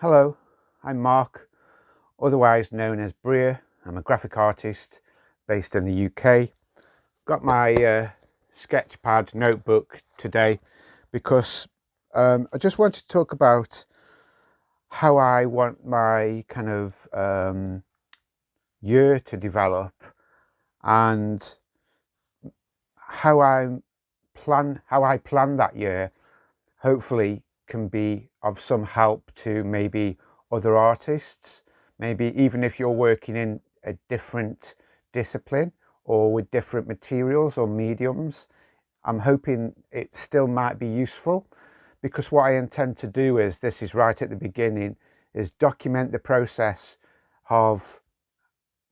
Hello, I'm Mark, otherwise known as Bria. I'm a graphic artist based in the UK. Got my sketchpad notebook today because I just want to talk about how I want my kind of year to develop, and how I plan that year hopefully can be of some help to maybe other artists, maybe even if you're working in a different discipline or with different materials or mediums. I'm hoping it still might be useful, because what I intend to do is, this is right at the beginning, is document the process of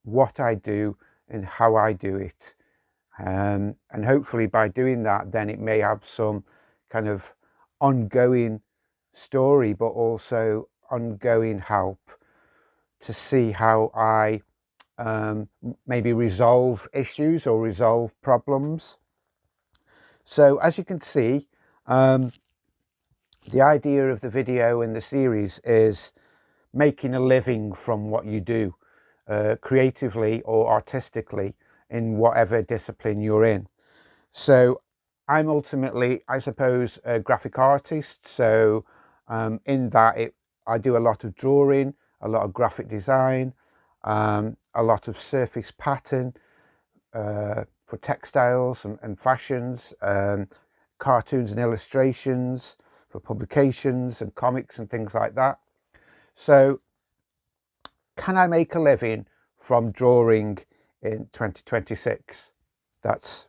what I do and how I do it. And hopefully by doing that, then it may have some kind of ongoing story, but also ongoing help to see how I maybe resolve issues or resolve problems. So as you can see, the idea of the video in the series is making a living from what you do, creatively or artistically, in whatever discipline you're in. So I'm ultimately, I suppose, a graphic artist. So in that, I do a lot of drawing, a lot of graphic design, a lot of surface pattern for textiles and fashions, cartoons and illustrations for publications and comics and things like that. So can I make a living from drawing in 2026? That's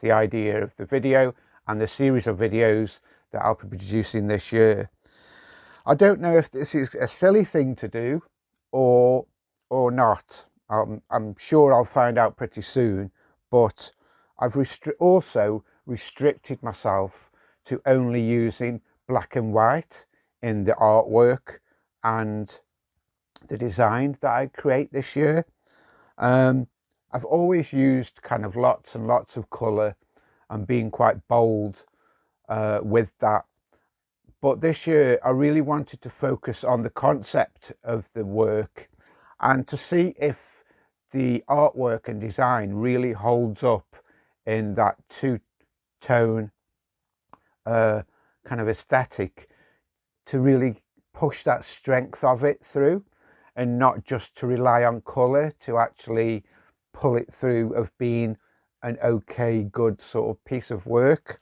the idea of the video and the series of videos that I'll be producing this year. I don't know if this is a silly thing to do or not. I'm sure I'll find out pretty soon, but I've also restricted myself to only using black and white in the artwork and the design that I create this year. I've always used kind of lots and lots of colour and being quite bold with that. But this year I really wanted to focus on the concept of the work and to see if the artwork and design really holds up in that two-tone kind of aesthetic, to really push that strength of it through, and not just to rely on colour to actually pull it through of being an okay, good sort of piece of work.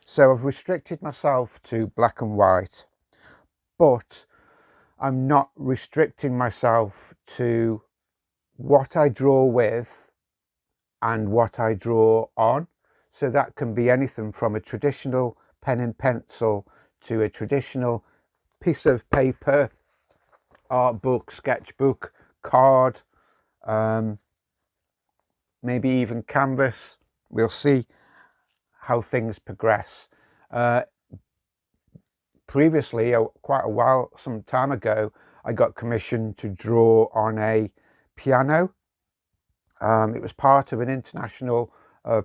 So I've restricted myself to black and white, but I'm not restricting myself to what I draw with and what I draw on. So that can be anything from a traditional pen and pencil to a traditional piece of paper, art book, sketchbook, card, maybe even canvas. We'll see how things progress. Previously, quite a while, some time ago, I got commissioned to draw on a piano. It was part of an international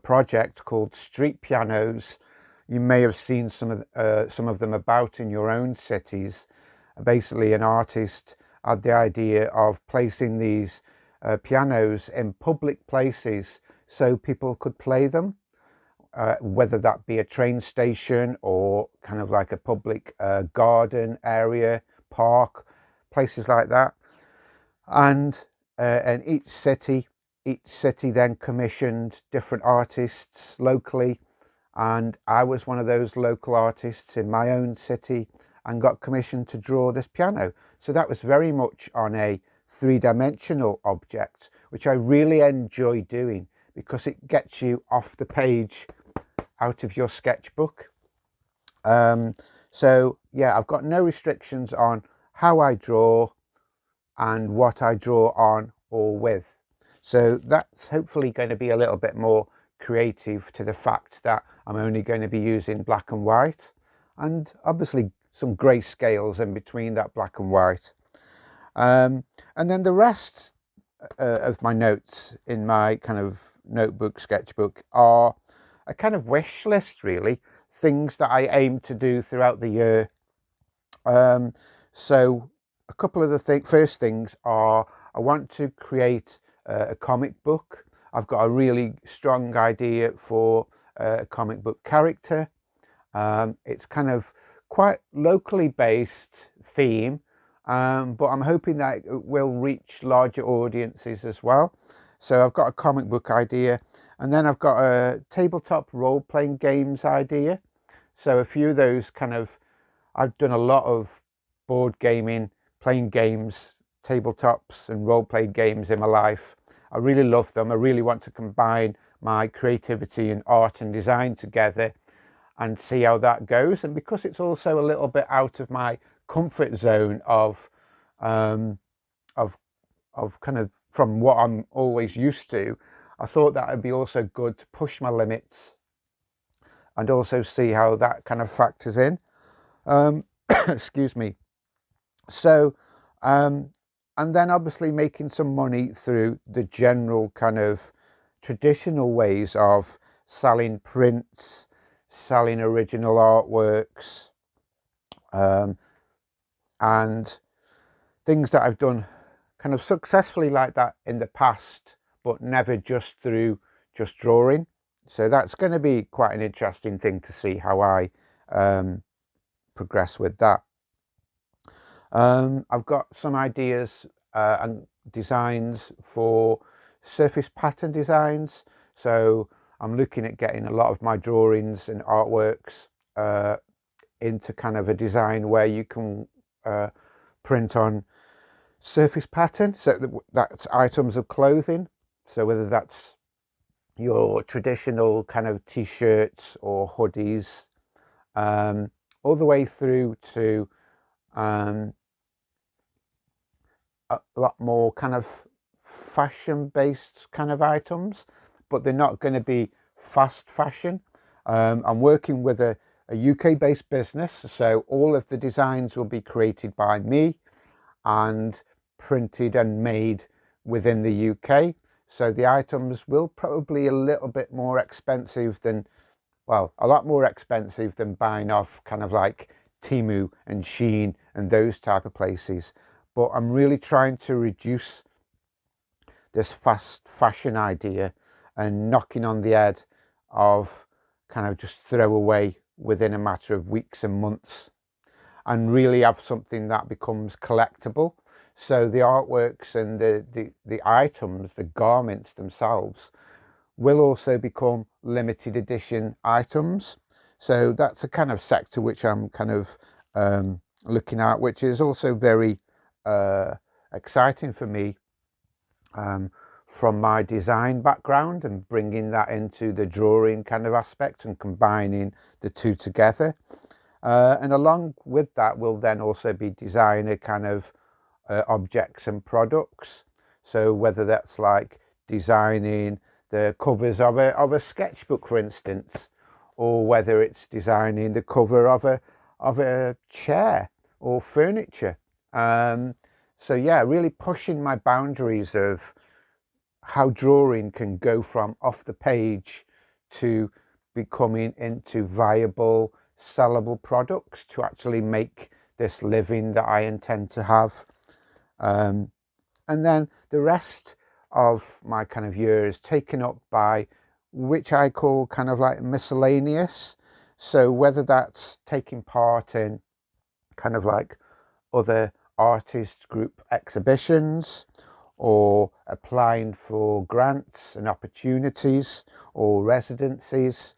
project called Street Pianos. You may have seen some of them about in your own cities. Basically, an artist had the idea of placing these pianos in public places so people could play them, whether that be a train station or kind of like a public garden area, park, places like that. And each city then commissioned different artists locally, and I was one of those local artists in my own city and got commissioned to draw this piano. So that was very much on a three-dimensional object, which I really enjoy doing because it gets you off the page, out of your sketchbook. So yeah, I've got no restrictions on how I draw and what I draw on or with. So that's hopefully going to be a little bit more creative to the fact that I'm only going to be using black and white, and obviously some grayscales in between that black and white. And then the rest of my notes in my kind of notebook, sketchbook, are a kind of wish list, really, things that I aim to do throughout the year. So a couple of the first things are I want to create a comic book. I've got a really strong idea for a comic book character. It's kind of quite locally based theme, but I'm hoping that it will reach larger audiences as well. So I've got a comic book idea, and then I've got a tabletop role-playing games idea. So a few of those I've done a lot of board gaming, playing games, tabletops and role-playing games in my life. I really love them. I really want to combine my creativity and art and design together and see how that goes. And because it's also a little bit out of my comfort zone of kind of from what I'm always used to, I thought that would be also good to push my limits and also see how that kind of factors in. Excuse me. So, and then obviously making some money through the general kind of traditional ways of selling prints, selling original artworks, and things that I've done kind of successfully like that in the past, but never just through just drawing. So that's going to be quite an interesting thing to see how I progress with that. I've got some ideas and designs for surface pattern designs. So I'm looking at getting a lot of my drawings and artworks into kind of a design where you can print on surface pattern. So that's items of clothing. So whether that's your traditional kind of t-shirts or hoodies, all the way through to a lot more kind of fashion based kind of items, but they're not going to be fast fashion. I'm working with a UK based business, so all of the designs will be created by me and printed and made within the UK. So the items will probably a little bit more expensive than, well, a lot more expensive than buying off kind of like Temu and Shein and those type of places. But I'm really trying to reduce this fast fashion idea and knocking on the head of kind of just throw away within a matter of weeks and months, and really have something that becomes collectible. So the artworks and the items, the garments themselves, will also become limited edition items. So that's a kind of sector which I'm kind of looking at, which is also very exciting for me from my design background, and bringing that into the drawing kind of aspect and combining the two together. And along with that will then also be designer kind of objects and products. So whether that's like designing the covers of a sketchbook, for instance, or whether it's designing the cover of a chair or furniture. So yeah, really pushing my boundaries of how drawing can go from off the page to becoming into viable, sellable products to actually make this living that I intend to have. And then the rest of my kind of year is taken up by which I call kind of like miscellaneous. So whether that's taking part in kind of like other artist group exhibitions, or applying for grants and opportunities or residencies,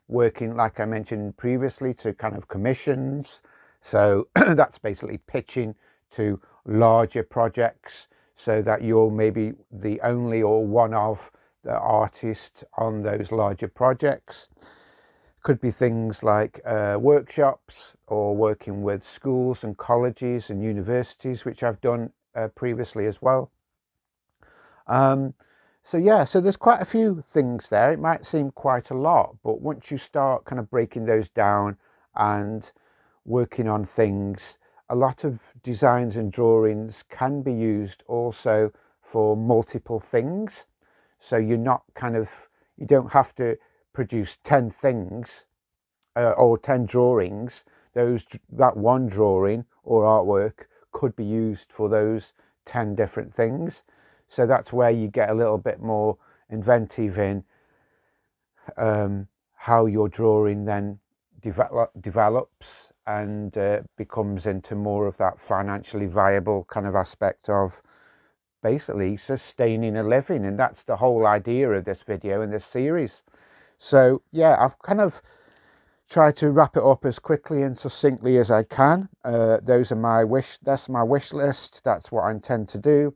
working, like I mentioned previously, to kind of commissions. So that's basically pitching to larger projects so that you're maybe the only or one of the artists on those larger projects. Could be things like workshops, or working with schools and colleges and universities, which I've done previously as well. So yeah, so there's quite a few things there. It might seem quite a lot, but once you start kind of breaking those down and working on things, a lot of designs and drawings can be used also for multiple things. So you're not you don't have to produce 10 things or 10 drawings. That one drawing or artwork could be used for those 10 different things. So that's where you get a little bit more inventive in how your drawing then develops and becomes into more of that financially viable kind of aspect of basically sustaining a living. And that's the whole idea of this video and this series. So yeah, I've kind of tried to wrap it up as quickly and succinctly as I can. That's my wish list. That's what I intend to do.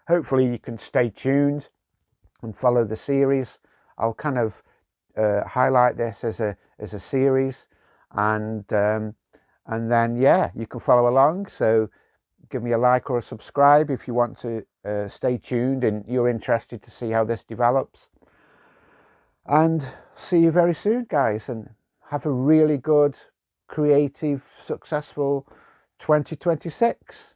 Hopefully you can stay tuned and follow the series. I'll kind of highlight this as a series, and then yeah, you can follow along. So give me a like or a subscribe if you want to stay tuned and you're interested to see how this develops. And see you very soon, guys, and have a really good, creative, successful 2026.